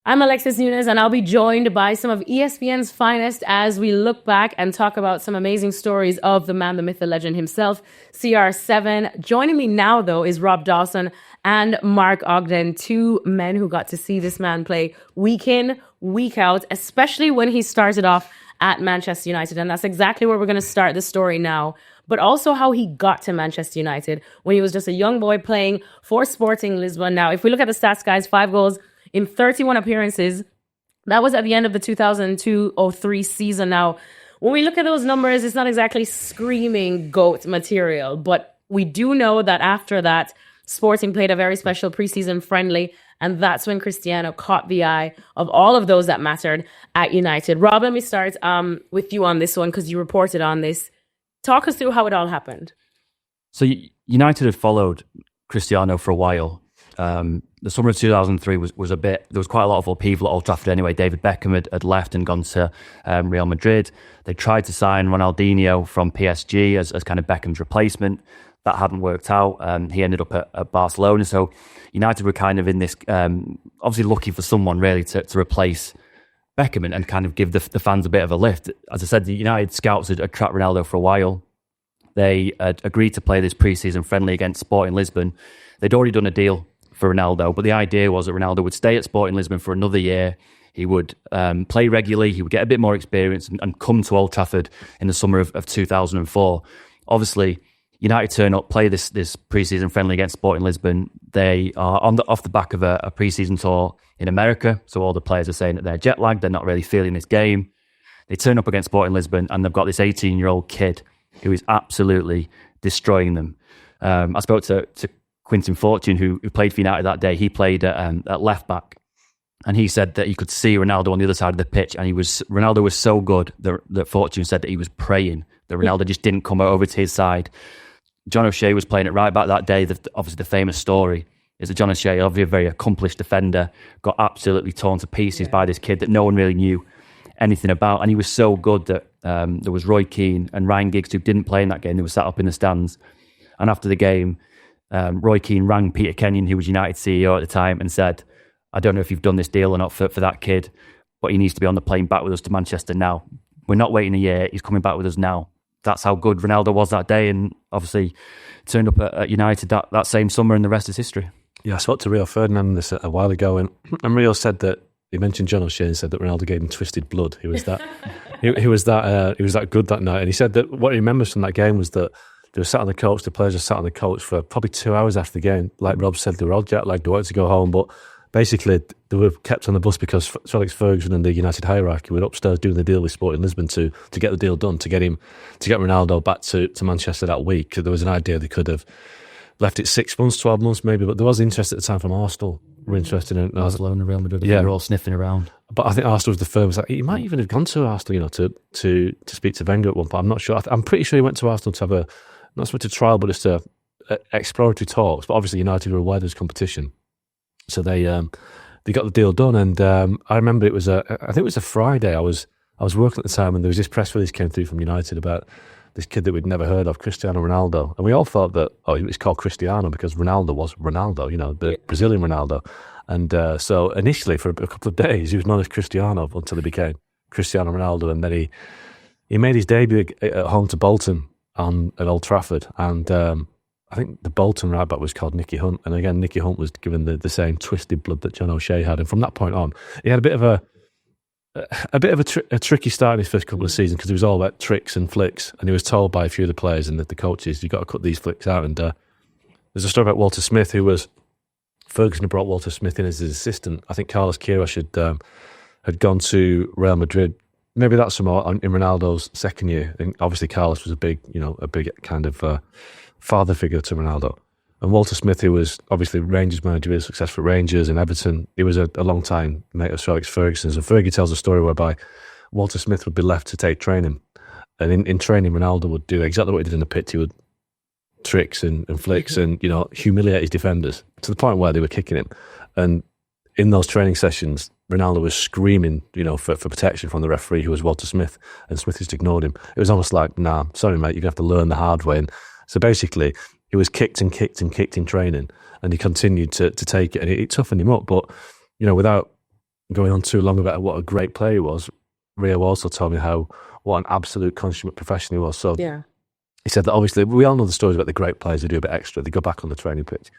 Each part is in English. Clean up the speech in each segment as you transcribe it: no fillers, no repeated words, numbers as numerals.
I'm Alexis Nunes, and I'll be joined by some of ESPN's finest as we look back and talk about some amazing stories of the man, the myth, the legend himself, CR7. Joining me now, though, is Rob Dawson and Mark Ogden, two men who got to see this man play week in, week out, especially when he started off at Manchester United. And that's exactly where we're going to start the story now, but also how he got to Manchester United when he was just a young boy playing for Sporting Lisbon. Now, if we look at the stats, guys, 5 goals in 31 appearances. That was at the end of the 2002-03 season. Now, when we look at those numbers, it's not exactly screaming GOAT material, but we do know that after that, Sporting played a very special preseason friendly, and that's when Cristiano caught the eye of all of those that mattered at United. Rob, let me start with you on this one because you reported on this. Talk us through how it all happened. So United had followed Cristiano for a while. The summer of 2003 was a bit, there was quite a lot of upheaval at Old Trafford anyway. David Beckham had left and gone to Real Madrid. They tried to sign Ronaldinho from PSG as kind of Beckham's replacement. That hadn't worked out. He ended up at Barcelona. So United were kind of in this, obviously looking for someone really to replace Beckham and kind of give the fans a bit of a lift. As I said, the United scouts had tracked Ronaldo for a while. They had agreed to play this pre-season friendly against Sporting Lisbon. They'd already done a deal for Ronaldo, but the idea was that Ronaldo would stay at Sporting Lisbon for another year. He would play regularly, he would get a bit more experience and come to Old Trafford in the summer of 2004. Obviously, United turn up, play this pre-season friendly against Sporting Lisbon. They are off the back of a pre-season tour in America, so all the players are saying that they're jet lagged, they're not really feeling this game. They turn up against Sporting Lisbon and they've got this 18-year-old kid who is absolutely destroying them. I spoke to Quinton Fortune, who played for United that day. He played at left back, and he said that he could see Ronaldo on the other side of the pitch, and Ronaldo was so good that Fortune said that he was praying that Ronaldo just didn't come over to his side. John O'Shea was playing at right back that day. Obviously, the famous story is that John O'Shea, obviously a very accomplished defender, got absolutely torn to pieces by this kid that no one really knew anything about, and he was so good that there was Roy Keane and Ryan Giggs who didn't play in that game. They were sat up in the stands, and after the game, Roy Keane rang Peter Kenyon, who was United CEO at the time, and said, I don't know if you've done this deal or not for that kid, but he needs to be on the plane back with us to Manchester now. We're not waiting a year. He's coming back with us now. That's how good Ronaldo was that day, and obviously turned up at United that same summer, and the rest is history. Yeah, I spoke to Rio Ferdinand this a while ago, and Rio said that he mentioned John O'Shea and said that Ronaldo gave him twisted blood. He was that he was that good that night, and he said that what he remembers from that game was that they were sat on the coach, the players were sat on the coach for probably 2 hours after the game. Like Rob said, they were all jet lagged, they wanted to go home, but basically they were kept on the bus because Sir Alex Ferguson and the United hierarchy were upstairs doing the deal with Sporting Lisbon to get the deal done, to get Ronaldo back to Manchester that week. There was an idea they could have left it 6 months, 12 months maybe, but there was interest at the time from Arsenal. We're interested in Barcelona, Real Madrid, yeah, they're all sniffing around. But I think Arsenal was the firm. He might even have gone to Arsenal, to speak to Wenger at one point. I'm not sure. I'm pretty sure he went to Arsenal to have not so much a trial, but just exploratory talks. But obviously United were aware there was competition, so they got the deal done. And I remember I think it was a Friday. I was working at the time, and there was this press release came through from United about this kid that we'd never heard of, Cristiano Ronaldo, and we all thought that it was called Cristiano because Ronaldo was Ronaldo, the Brazilian Ronaldo. And so initially for a couple of days he was known as Cristiano until he became Cristiano Ronaldo, and then he made his debut at home to Bolton at Old Trafford, and I think the Bolton right back was called Nicky Hunt, and again Nicky Hunt was given the same twisted blood that John O'Shea had, and from that point on he had a bit of a tricky start in his first couple of seasons because it was all about tricks and flicks, and he was told by a few of the players and the coaches, you've got to cut these flicks out. And there's a story about Walter Smith, Ferguson had brought Walter Smith in as his assistant. I think Carlos Queiroz had gone to Real Madrid. Maybe that's some more in Ronaldo's second year. And obviously Carlos was a big kind of father figure to Ronaldo. And Walter Smith, who was obviously Rangers manager, really successful at Rangers and Everton, he was a long time mate of Sir Alex Ferguson's. And Fergie tells a story whereby Walter Smith would be left to take training. And in training, Ronaldo would do exactly what he did in the pitch. He would tricks and flicks and, humiliate his defenders to the point where they were kicking him. And in those training sessions, Ronaldo was screaming, for protection from the referee, who was Walter Smith, and Smith just ignored him. It was almost like, nah, sorry, mate, you're going to have to learn the hard way. And so basically, he was kicked and kicked and kicked in training, and he continued to take it, and it toughened him up. But, without going on too long about what a great player he was, Rio also told me what an absolute consummate professional he was. So Yeah. he said that obviously we all know the stories about the great players who do a bit extra. They go back on the training pitch.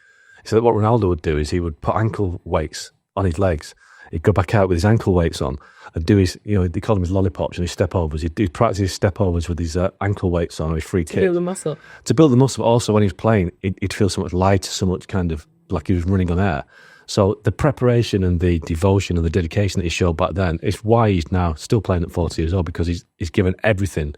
He said that what Ronaldo would do is he would put ankle weights on his legs. He'd go back out with his ankle weights on and do his, they call them his lollipops and his step overs. He'd practice his step overs with his ankle weights on or his free kick. To build the muscle. To build the muscle, but also when he was playing, he'd feel so much lighter, so much kind of like he was running on air. So the preparation and the devotion and the dedication that he showed back then is why he's now still playing at 40 years old, because he's given everything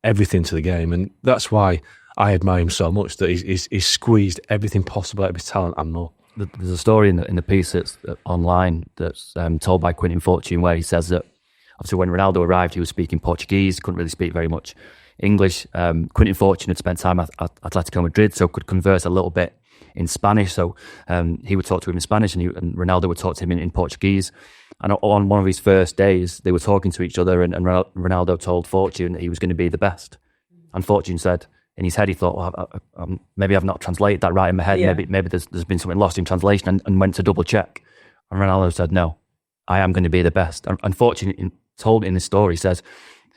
to the game. And that's why I admire him so much, that he's squeezed everything possible out of his talent and more. There's a story in the piece that's online that's told by Quentin Fortune, where he says that obviously when Ronaldo arrived, he was speaking Portuguese, couldn't really speak very much English. Quentin Fortune had spent time at Atletico Madrid, so could converse a little bit in Spanish. So he would talk to him in Spanish, and Ronaldo would talk to him in Portuguese. And on one of his first days, they were talking to each other, and Ronaldo told Fortune that he was going to be the best. And Fortune said, in his head, he thought, well, maybe I've not translated that right in my head. Yeah. Maybe there's been something lost in translation, and went to double check. And Ronaldo said, no, I am going to be the best. And Fortune told in this story, says,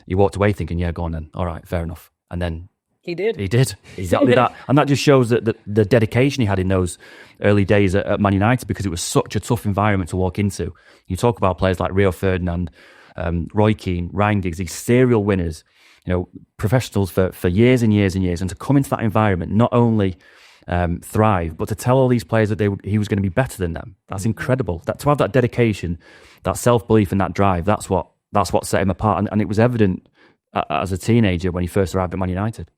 he walked away thinking, yeah, go on then. All right, fair enough. And then He did. He did. Exactly that. And that just shows that the dedication he had in those early days at Man United, because it was such a tough environment to walk into. You talk about players like Rio Ferdinand, Roy Keane, Ryan Giggs, these serial winners, professionals for years and years and years. And to come into that environment, not only thrive, but to tell all these players that he was going to be better than them. That's incredible. To have that dedication, that self-belief and that drive, that's what set him apart. And it was evident as a teenager when he first arrived at Man United.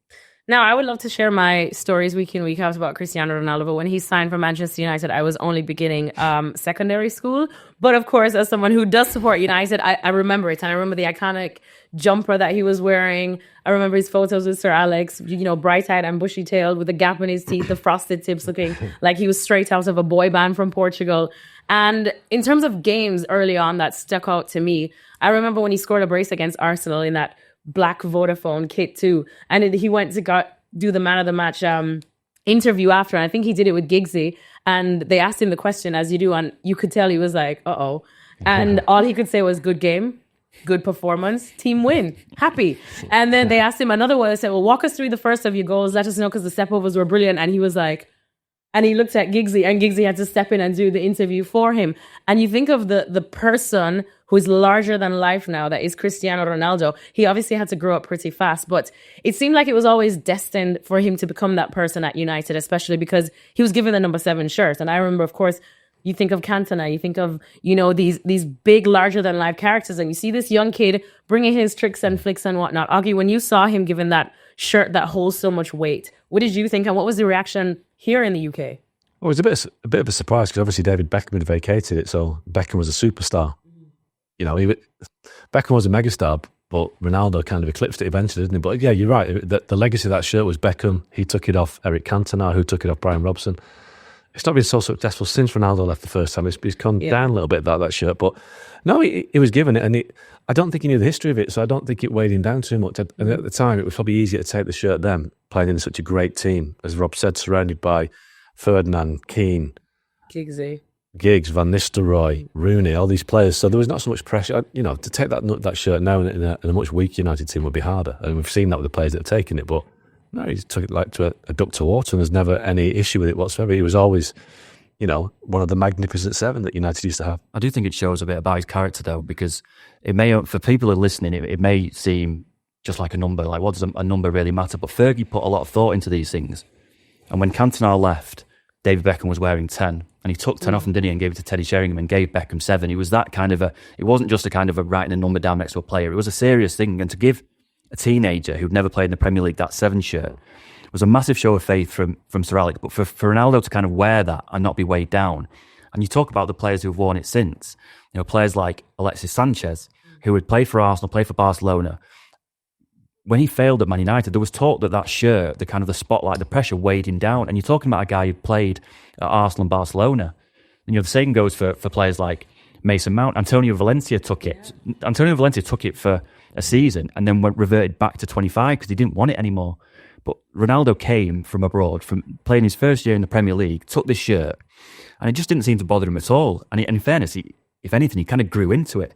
Now, I would love to share my stories week in, week out about Cristiano Ronaldo, but when he signed for Manchester United, I was only beginning secondary school. But of course, as someone who does support United, I remember it. And I remember the iconic jumper that he was wearing. I remember his photos with Sir Alex, bright-eyed and bushy-tailed with a gap in his teeth, the frosted tips, looking like he was straight out of a boy band from Portugal. And in terms of games early on that stuck out to me, I remember when he scored a brace against Arsenal in that black Vodafone kit too, and he went to do the man of the match interview after, and I think he did it with Giggsy, and they asked him the question, as you do, and you could tell he was like, uh-oh, and all he could say was good game, good performance, team win, happy. And then they asked him another one. They said, well, walk us through the first of your goals, let us know, because the step-overs were brilliant. And he was like, and he looked at Giggsy, and Giggsy had to step in and do the interview for him. And you think of the person who is larger than life now, that is Cristiano Ronaldo. He obviously had to grow up pretty fast, but it seemed like it was always destined for him to become that person at United, especially because he was given the number 7 shirt. And I remember, of course, you think of Cantona, you think of, these big, larger than life characters, and you see this young kid bringing his tricks and flicks and whatnot. Augie, when you saw him given that shirt that holds so much weight, what did you think, and what was the reaction here in the UK? Well, it was a bit of a surprise, because obviously David Beckham had vacated it, so Beckham was a superstar. Beckham was a megastar, but Ronaldo kind of eclipsed it eventually, didn't he? But yeah, you're right. The legacy of that shirt was Beckham. He took it off Eric Cantona, who took it off Brian Robson. It's not been so successful since Ronaldo left the first time. It's gone down a little bit, that shirt. But no, he was given it, and I don't think he knew the history of it, so I don't think it weighed him down too much. And at the time, it was probably easier to take the shirt then, playing in such a great team, as Rob said, surrounded by Ferdinand, Keane, Giggs, Van Nistelrooy, Rooney, all these players. So there was not so much pressure. To take that shirt now in a much weaker United team would be harder. And we've seen that with the players that have taken it. But no, he took it like to a duck to water, and there's never any issue with it whatsoever. He was always, one of the magnificent 7 that United used to have. I do think it shows a bit about his character, though, because it may, for people who are listening, it may seem just like a number. Like, what does a number really matter? But Fergie put a lot of thought into these things. And when Cantona left, David Beckham was wearing 10, and he took 10 off him, didn't he, and gave it to Teddy Sheringham and gave Beckham 7. It was that kind of it wasn't just a kind of a writing a number down next to a player. It was a serious thing. And to give a teenager who'd never played in the Premier League that 7 shirt was a massive show of faith from Sir Alex. But for Ronaldo to kind of wear that and not be weighed down, and you talk about the players who've worn it since, players like Alexis Sanchez, who had played for Arsenal, played for Barcelona. When he failed at Man United, there was talk that shirt, the kind of the spotlight, the pressure weighed him down. And you're talking about a guy who played at Arsenal and Barcelona. And the same goes for players like Mason Mount. Antonio Valencia took it. Antonio Valencia took it for a season and then reverted back to 25 because he didn't want it anymore. But Ronaldo came from abroad, from playing his first year in the Premier League, took this shirt, and it just didn't seem to bother him at all. And in fairness, he if anything, he kind of grew into it.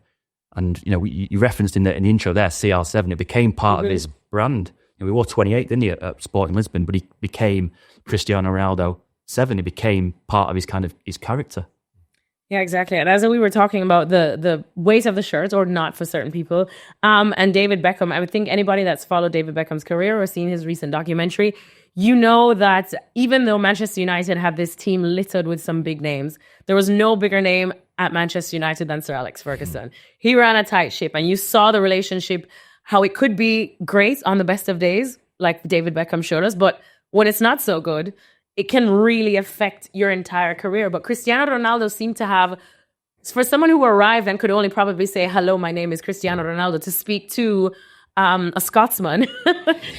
And, you referenced in the intro there, CR7, it became part of his brand. We wore 28, didn't he, at Sporting Lisbon, but he became Cristiano Ronaldo 7. He became part of his character. Yeah, exactly. And as we were talking about the weight of the shirt, or not for certain people, and David Beckham, I would think anybody that's followed David Beckham's career or seen his recent documentary, you know that even though Manchester United have this team littered with some big names, there was no bigger name at Manchester United than Sir Alex Ferguson. He ran a tight ship, and you saw the relationship, how it could be great on the best of days, like David Beckham showed us, but when it's not so good, it can really affect your entire career. But Cristiano Ronaldo seemed to have, for someone who arrived and could only probably say, hello, my name is Cristiano Ronaldo, to speak to a Scotsman,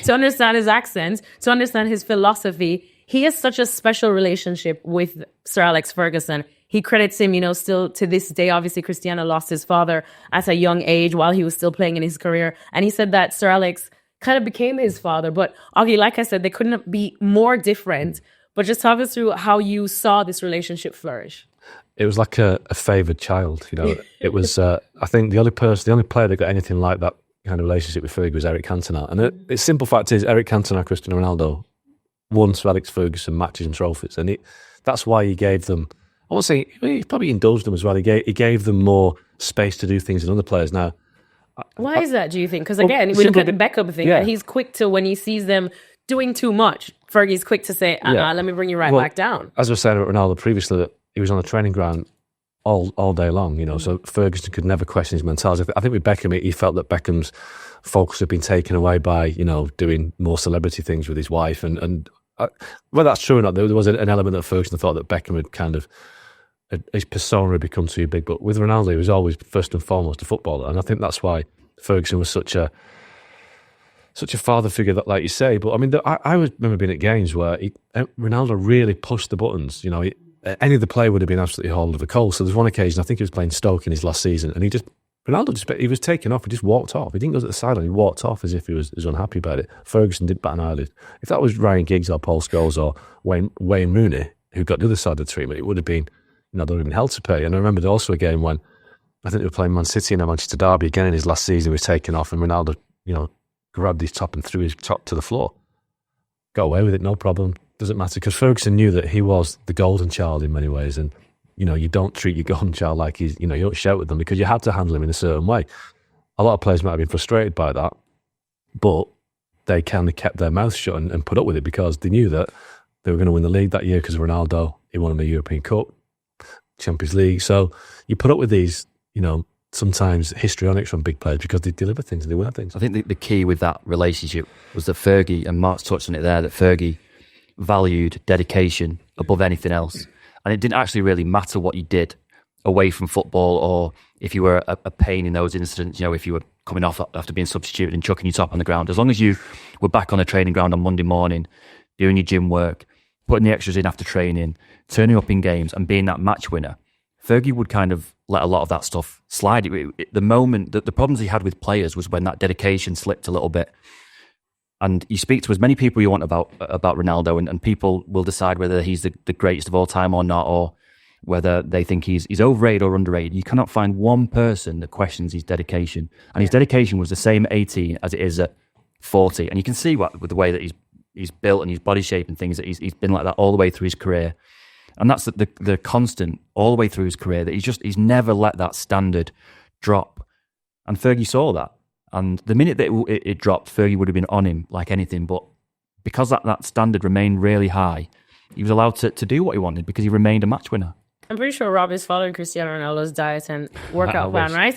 to understand his accent, to understand his philosophy. He has such a special relationship with Sir Alex Ferguson. He credits him, still to this day. Obviously, Cristiano lost his father at a young age while he was still playing in his career. And he said that Sir Alex kind of became his father. But Augie, like I said, they couldn't be more different. But just talk us through how you saw this relationship flourish. It was like a favoured child, It was, I think, the only player that got anything like that kind of relationship with Fergie was Eric Cantona. And the simple fact is, Eric Cantona, Cristiano Ronaldo won Sir Alex Ferguson matches and trophies. And that's why he gave them, I won't say, he probably indulged them as well. He gave them more space to do things than other players. Now, why is that, do you think? Because again, we look at the Beckham thing, and he's quick to, when he sees them doing too much, Fergie's quick to say, let me bring you back down. As I was saying about Ronaldo previously, that he was on the training ground all day long, so Ferguson could never question his mentality. I think with Beckham, he felt that Beckham's focus had been taken away by, doing more celebrity things with his wife. And whether that's true or not, there was an element of Ferguson thought that Beckham had kind of, his persona had become too big. But with Ronaldo, he was always first and foremost a footballer. And I think that's why Ferguson was such a father figure, that, like you say. But I mean, I remember being at games where Ronaldo really pushed the buttons. Any of the player would have been absolutely hauled of a coal. So there's one occasion, I think he was playing Stoke in his last season, and he was taken off. He just walked off. He didn't go to the sideline. He walked off as if he was unhappy about it. Ferguson did bat an eyelid. If that was Ryan Giggs or Paul Scholes or Wayne Rooney, who got the other side of the treatment, it would have been, there would have been hell to pay. And I remember there also a game when I think they were playing Man City in a Manchester derby again in his last season. He was taken off, and Ronaldo, grabbed his top and threw his top to the floor. Got away with it, no problem. Doesn't matter, because Ferguson knew that he was the golden child in many ways, and you don't treat your golden child like he's, you don't shout at them, because you had to handle him in a certain way. A lot of players might have been frustrated by that, but they kind of kept their mouths shut and put up with it, because they knew that they were going to win the league that year, because Ronaldo, he won the European Cup, Champions League. So you put up with these, sometimes histrionics from big players, because they deliver things and they win things. I think the key with that relationship was that Fergie, and Mark's touched on it there, that Fergie valued dedication above anything else. And it didn't actually really matter what you did away from football, or if you were a pain in those incidents, if you were coming off after being substituted and chucking your top on the ground. As long as you were back on the training ground on Monday morning, doing your gym work, putting the extras in after training, turning up in games and being that match winner, Fergie would kind of let a lot of that stuff slide. The moment that the problems he had with players was when that dedication slipped a little bit. And you speak to as many people you want about Ronaldo, and people will decide whether he's the greatest of all time or not, or whether they think he's overrated or underrated. You cannot find one person that questions his dedication. And his dedication was the same at 18 as it is at 40. And you can see with the way that he's built and his body shape and things, that he's been like that all the way through his career. And that's the constant all the way through his career, that he's never let that standard drop. And Fergie saw that. And the minute that it dropped, Fergie would have been on him like anything. But because that standard remained really high, he was allowed to do what he wanted, because he remained a match winner. I'm pretty sure Rob is following Cristiano Ronaldo's diet and workout plan, right?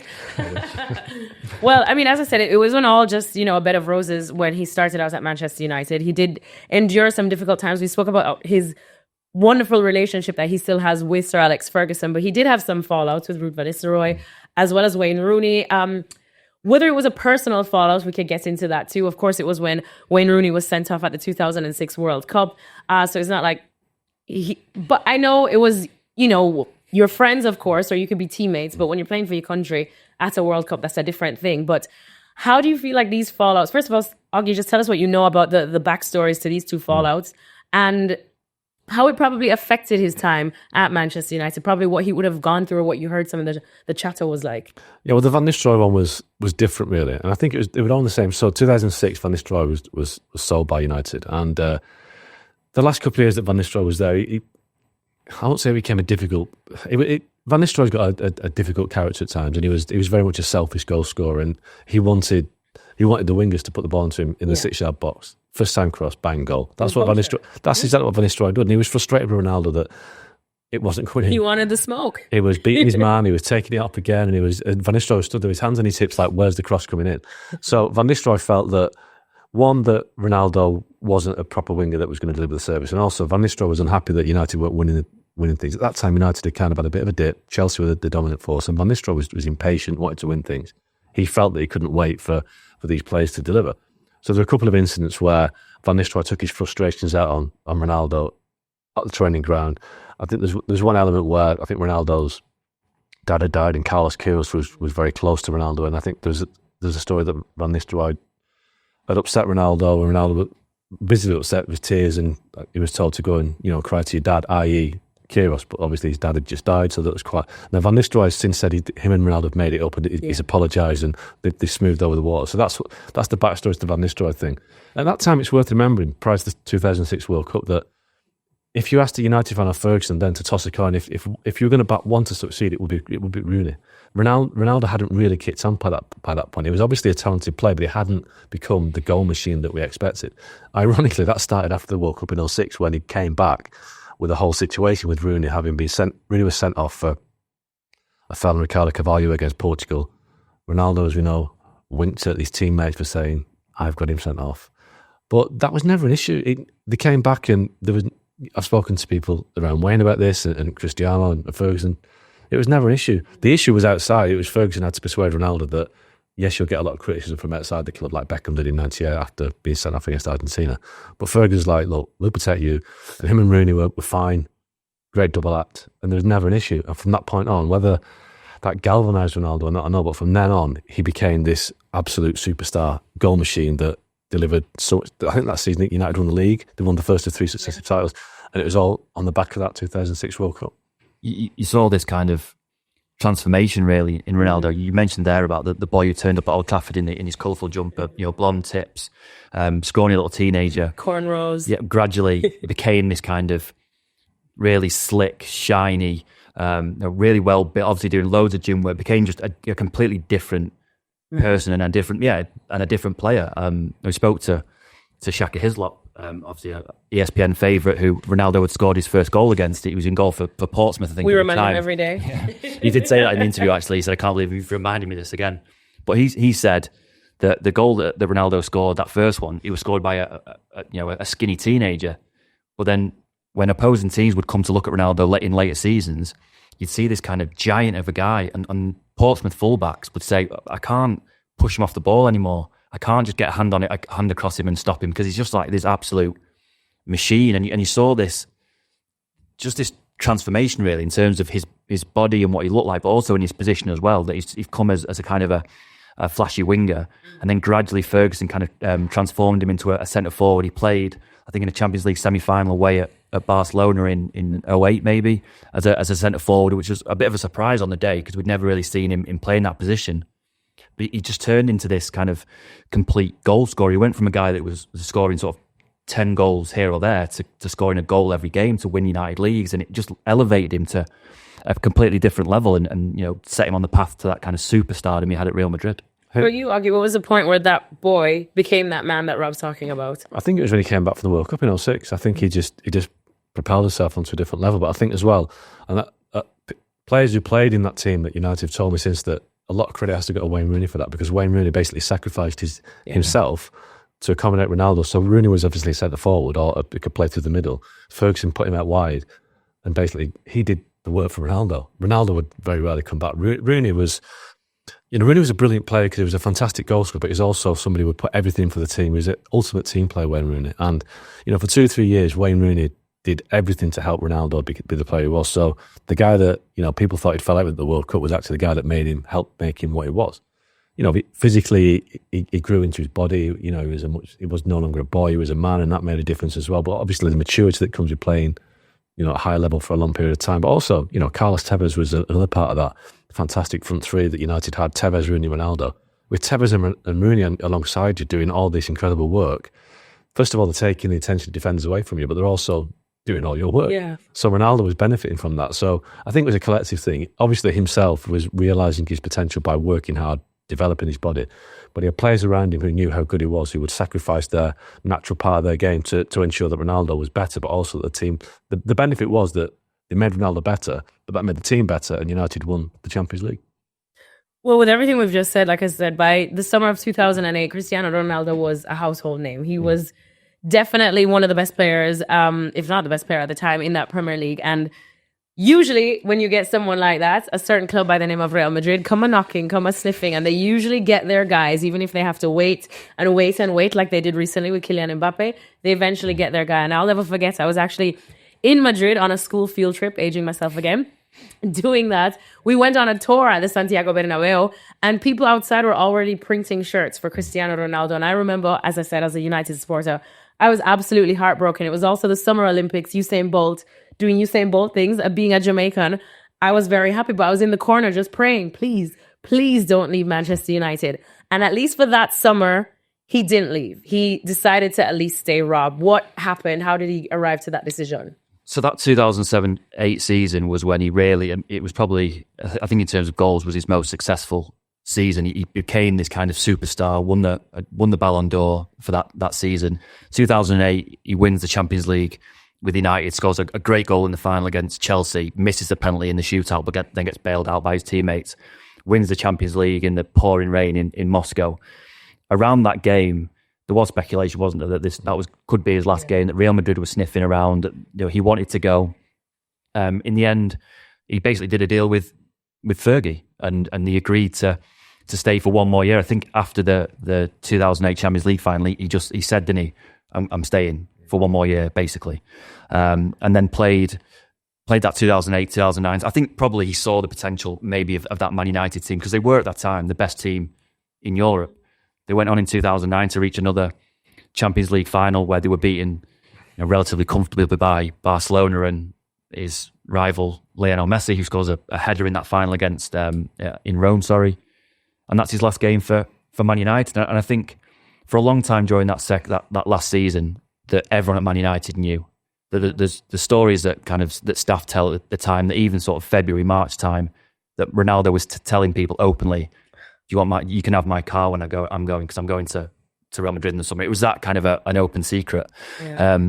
Well, I mean, as I said, it wasn't all just, a bed of roses when he started out at Manchester United. He did endure some difficult times. We spoke about his wonderful relationship that he still has with Sir Alex Ferguson, but he did have some fallouts with Ruud van Nistelrooy, as well as Wayne Rooney. Whether it was a personal fallout, we could get into that too. Of course, it was when Wayne Rooney was sent off at the 2006 World Cup. So it's not like but I know it was, your friends, of course, or you could be teammates. But when you're playing for your country at a World Cup, that's a different thing. But how do you feel like these fallouts? First of all, Augie, just tell us what you know about the backstories to these two fallouts. And how it probably affected his time at Manchester United, probably what he would have gone through or what you heard some of the chatter was like. Yeah, well, the Van Nistelrooy one was different, really. And I think they were all the same. So 2006, Van Nistelrooy was sold by United. And the last couple of years that Van Nistelrooy was there, I won't say he became a difficult... Van Nistelrooy's got a difficult character at times, and he was very much a selfish goal scorer, and he wanted the wingers to put the ball into him in the 6-yard box. First time cross, bang, goal. That's exactly what Van Nistelrooy did, and he was frustrated with Ronaldo that it wasn't going in. He wanted the smoke. He was beating his man, he was taking it up again, and Van Nistelrooy stood with his hands on his hips like, where's the cross coming in? So Van Nistelrooy felt that, one, that Ronaldo wasn't a proper winger that was going to deliver the service, and also Van Nistelrooy was unhappy that United weren't winning things. At that time, United had kind of had a bit of a dip. Chelsea were the dominant force, and Van Nistelrooy was impatient, wanted to win things. He felt that he couldn't wait for these players to deliver. So there were a couple of incidents where Van Nistelrooy took his frustrations out on Ronaldo at the training ground. I think there's one element where I think Ronaldo's dad had died, and Carlos Queiroz was very close to Ronaldo, and I think there's a story that Van Nistelrooy had upset Ronaldo, and Ronaldo was visibly upset with tears, and he was told to go and cry to your dad, i.e. Queiroz, but obviously his dad had just died, so that was quite... Now Van Nistelrooy has since said him and Ronaldo have made it up, and he's apologised, and they smoothed over the water. So that's the backstory to the Van Nistelrooy thing. At that time, it's worth remembering, prior to the 2006 World Cup, that if you asked a United fan or Ferguson then to toss a coin, if you were going to want to succeed, it would be Rooney. Ronaldo hadn't really kicked on by that point. He was obviously a talented player, but he hadn't become the goal machine that we expected. Ironically, that started after the World Cup in 2006 when he came back with the whole situation with Rooney having been sent. Rooney was sent off for a foul on Ricardo Carvalho against Portugal. Ronaldo, as we know, winked at his teammates for saying, I've got him sent off. But that was never an issue. They came back, and I've spoken to people around Wayne about this, and Cristiano and Ferguson. It was never an issue. The issue was outside. It was Ferguson had to persuade Ronaldo that, yes, you'll get a lot of criticism from outside the club, like Beckham did in '98 after being sent off against Argentina. But Ferguson's like, look, we'll protect you. And him and Rooney were fine. Great double act. And there was never an issue. And from that point on, whether that galvanised Ronaldo or not, I know, but from then on, he became this absolute superstar goal machine that delivered so much. I think that season United won the league. They won the first of 3 successive titles. And it was all on the back of that 2006 World Cup. You saw this kind of transformation really in Ronaldo. You mentioned there about the boy who turned up at Old Trafford in his colourful jumper, blonde tips, scrawny little teenager, cornrows. Yeah, gradually became this kind of really slick, shiny, really well built. Obviously doing loads of gym work. Became just a completely different person and a different player. We spoke to Shaka Hislop, obviously an ESPN favourite, who Ronaldo had scored his first goal against. He was in goal for Portsmouth, I think. We remember him every day. Yeah. He did say that in the interview, actually. He said, I can't believe you've reminded me of this again. But he said that the goal that Ronaldo scored, that first one, it was scored by a skinny teenager. But then when opposing teams would come to look at Ronaldo in later seasons, you'd see this kind of giant of a guy, and Portsmouth fullbacks would say, I can't push him off the ball anymore. I can't just get a hand across him and stop him, because he's just like this absolute machine. And you saw this transformation really in terms of his body and what he looked like, but also in his position as well, that he's come as a kind of a flashy winger. And then gradually Ferguson kind of transformed him into a centre forward. He played, I think, in a Champions League semi-final away at Barcelona in 2008 maybe, as a centre forward, which was a bit of a surprise on the day because we'd never really seen him in playing that position. But he just turned into this kind of complete goal scorer. He went from a guy that was scoring sort of 10 goals here or there to scoring a goal every game to win United leagues, and it just elevated him to a completely different level and set him on the path to that kind of superstardom he had at Real Madrid. For you, Augie, what was the point where that boy became that man that Rob's talking about? I think it was when he came back from the World Cup in 2006. I think he just propelled himself onto a different level. But I think as well, and players who played in that team that United have told me since that, a lot of credit has to go to Wayne Rooney for that, because Wayne Rooney basically sacrificed himself to accommodate Ronaldo. So Rooney was obviously centre forward, or he could play through the middle. Ferguson put him out wide, and basically he did the work for Ronaldo. Ronaldo would very rarely come back. Rooney was a brilliant player because he was a fantastic goal scorer, but he's also somebody who would put everything for the team. He was an ultimate team player, Wayne Rooney. And for 2 or 3 years, Wayne Rooney did everything to help Ronaldo be the player he was. So the guy that people thought he'd fell out with at the World Cup was actually the guy that helped make him what he was. Physically he grew into his body. He was no longer a boy; he was a man, and that made a difference as well. But obviously the maturity that comes with playing at a high level for a long period of time. But also, Carlos Tevez was another part of that fantastic front three that United had: Tevez, Rooney, Ronaldo. With Tevez and Rooney alongside you doing all this incredible work, first of all, they're taking the attention of defenders away from you, but they're also doing all your work. Yeah. So Ronaldo was benefiting from that. So I think it was a collective thing. Obviously, himself was realising his potential by working hard, developing his body. But he had players around him who knew how good he was, who would sacrifice their natural part of their game to ensure that Ronaldo was better, but also that the team... The benefit was that they made Ronaldo better, but that made the team better, and United won the Champions League. Well, with everything we've just said, like I said, by the summer of 2008, Cristiano Ronaldo was a household name. He was definitely one of the best players, if not the best player at the time in that Premier League. And usually when you get someone like that, a certain club by the name of Real Madrid come a knocking, come a sniffing, and they usually get their guys, even if they have to wait and wait and wait like they did recently with Kylian Mbappe, they eventually get their guy. And I'll never forget, I was actually in Madrid on a school field trip, aging myself again. Doing that, we went on a tour at the Santiago Bernabeu, and people outside were already printing shirts for Cristiano Ronaldo. And I remember, as I said, as a United supporter, I was absolutely heartbroken. It was also the Summer Olympics, Usain Bolt doing Usain Bolt things. Being a Jamaican, I was very happy, but I was in the corner just praying, please don't leave Manchester United. And at least for that summer, he didn't leave. He decided to at least stay, Rob. What happened? How did he arrive to that decision? So that 2007-8 season was when he really, it was probably, I think in terms of goals, was his most successful season. He became this kind of superstar, won the Ballon d'Or for that season. 2008, he wins the Champions League with United, scores a great goal in the final against Chelsea, misses the penalty in the shootout, but then gets bailed out by his teammates, wins the Champions League in the pouring rain in Moscow. Around that game, there was speculation, wasn't there, that could be his last game, that Real Madrid was sniffing around, he wanted to go. In the end, he basically did a deal with Fergie, and he agreed to stay for one more year. I think after the 2008 Champions League final, he said, didn't he, I'm staying for one more year, basically. And then played that 2008, 2009. I think probably he saw the potential maybe of that Man United team, because they were at that time the best team in Europe. They went on in 2009 to reach another Champions League final where they were beaten relatively comfortably by Barcelona and his rival Lionel Messi, who scores a header in that final against in Rome, and that's his last game for Man United. And I think for a long time during that last season, that everyone at Man United knew. There's the stories that that staff tell at the time, that even sort of February, March time, that Ronaldo was telling people openly, you can have my car when I'm going because I'm going to Real Madrid in the summer. It was that kind of an open secret. Yeah.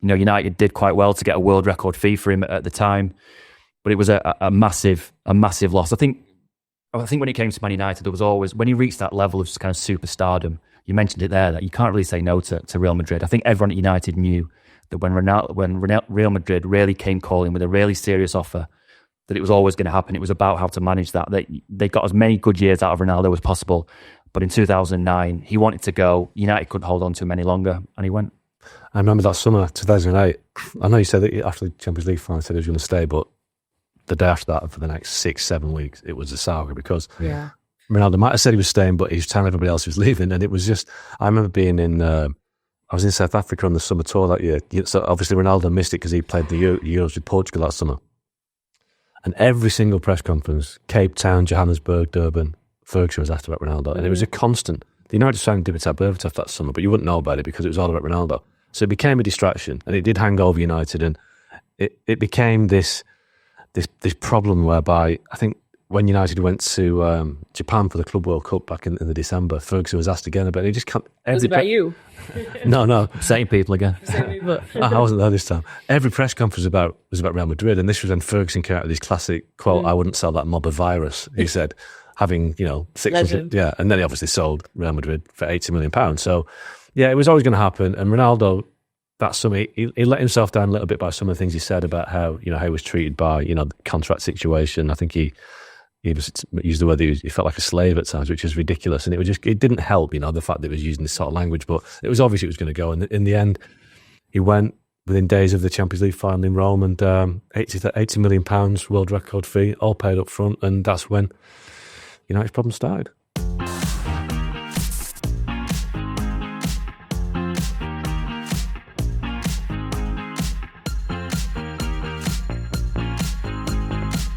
United did quite well to get a world record fee for him at the time, but it was a massive loss. I think when it came to Man United, there was always, when he reached that level of kind of superstardom, you mentioned it there, that you can't really say no to Real Madrid. I think everyone at United knew that when Real Madrid really came calling with a really serious offer, that it was always going to happen. It was about how to manage that. They got as many good years out of Ronaldo as possible. But in 2009, he wanted to go. United couldn't hold on to him any longer, and he went. I remember that summer, 2008. I know you said that after the Champions League final, he said he was going to stay, but the day after that, for the next 6-7 weeks, it was a saga, because Ronaldo might have said he was staying, but he was telling everybody else he was leaving. And it was just, I remember being I was in South Africa on the summer tour that year. So obviously Ronaldo missed it because he played the Euros with Portugal that summer. And every single press conference, Cape Town, Johannesburg, Durban, Ferguson was asked about Ronaldo. And it was a constant. The United signed Dimitar Berbatov that summer, but you wouldn't know about it because it was all about Ronaldo. So it became a distraction, and it did hang over United, and it became this problem whereby, I think when United went to Japan for the Club World Cup back in the December, Ferguson was asked again about it. He just can't. It was about you. No. Same people again. I wasn't there this time. Every press conference was about Real Madrid, and this was when Ferguson came out with his classic quote, I wouldn't sell that mob of virus, he said, having, 600, and then he obviously sold Real Madrid for £80 million. So, yeah, it was always going to happen. And Ronaldo, that summer, he let himself down a little bit by some of the things he said about how he was treated by, the contract situation. I think he used the word he felt like a slave at times, which is ridiculous. And it didn't help, the fact that he was using this sort of language, but it was obvious it was going to go. And in the end, he went within days of the Champions League final in Rome, and £80 million world record fee, all paid up front. And that's when United's problem started.